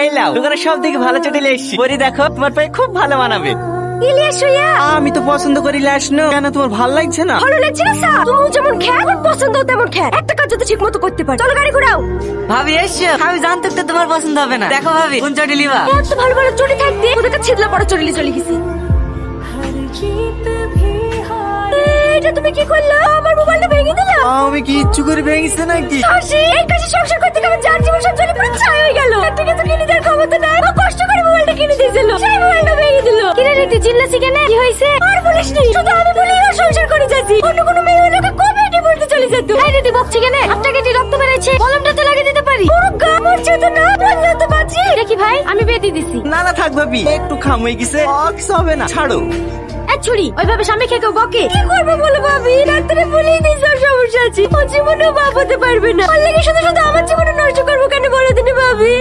এই লাও, দোকানে সব দিকে ভালো চটি এসছি। পরি দেখো, তোমার পায়ে খুব ভালো মানাবে। ইলিয়াস ভাইয়া, আমি তো পছন্দ করি লাস নো। কেন তোমার ভালো লাগছে না? ভালো লাগছে না স্যার? তুমি যেমন খেয়ে আমার পছন্দ তেমন খেয়ে, একটা কাজ যদি ঠিক মতো করতে পারো। চলো গাড়ি ঘুরাও। ভাবি এসছো? আমি জানতো তো তোমার পছন্দ হবে না। দেখো ভাবি কোন চটি লিবা। এত ভালো ভালো চটি থাকতে ওদের কাছে ছিদলা পড়া চলে চলে গেছি। এটা তুমি কি করলে? আমার মোবাইলটা ভেঙে দিলা। আমি কি ইচ্ছু করে ভেঙেছে নাকি? শাশি, এই কাছে সংসার করতে গিয়ে আমার যার জীবন সব চলে পুরো ছাই হয়ে গেল। একটা কিছু কিনে দেওয়ার ক্ষমতা নাই। ও কষ্ট করে মোবাইলটা কিনে দিয়েছিল, সেই মোবাইলটা ভেঙে দিল। কিরে রে, তুই চিল্লাছিস কেন? কি হয়েছে? আর বলিস নি, শুধু আমি বলেই ওর সংসার করে যাচ্ছি। অন্য কোনো মেয়ে হলে ওকে কবে এটি পড়তে চলে যেত। এই রে, তুই বকছিস কেন? হাতটা কেটে রক্ত বেরাইছে, কলমটা তো লাগিয়ে দিতে পারি। পুরো গা মরছে তো না, বললে তো বাঁচি। দেখি ভাই, আমি বেঁধে দিছি। না না, থাক ভাবি, একটু খাম হয়ে গেছে, কিছু হবে না, ছাড়ো। ছুরি ওইভাবে সামনে খেয়ে কেউ বকে? কি করবো বলো ভাবি, ডাক্তারে বলেই দিয়েছে ওর সমস্যা আছে, ও জীবনেও বাপ হতে পারবে না। আর লেগে শুধু শুধু আমার জীবনে নষ্ট করবো কেন বলো দিনে ভাবি?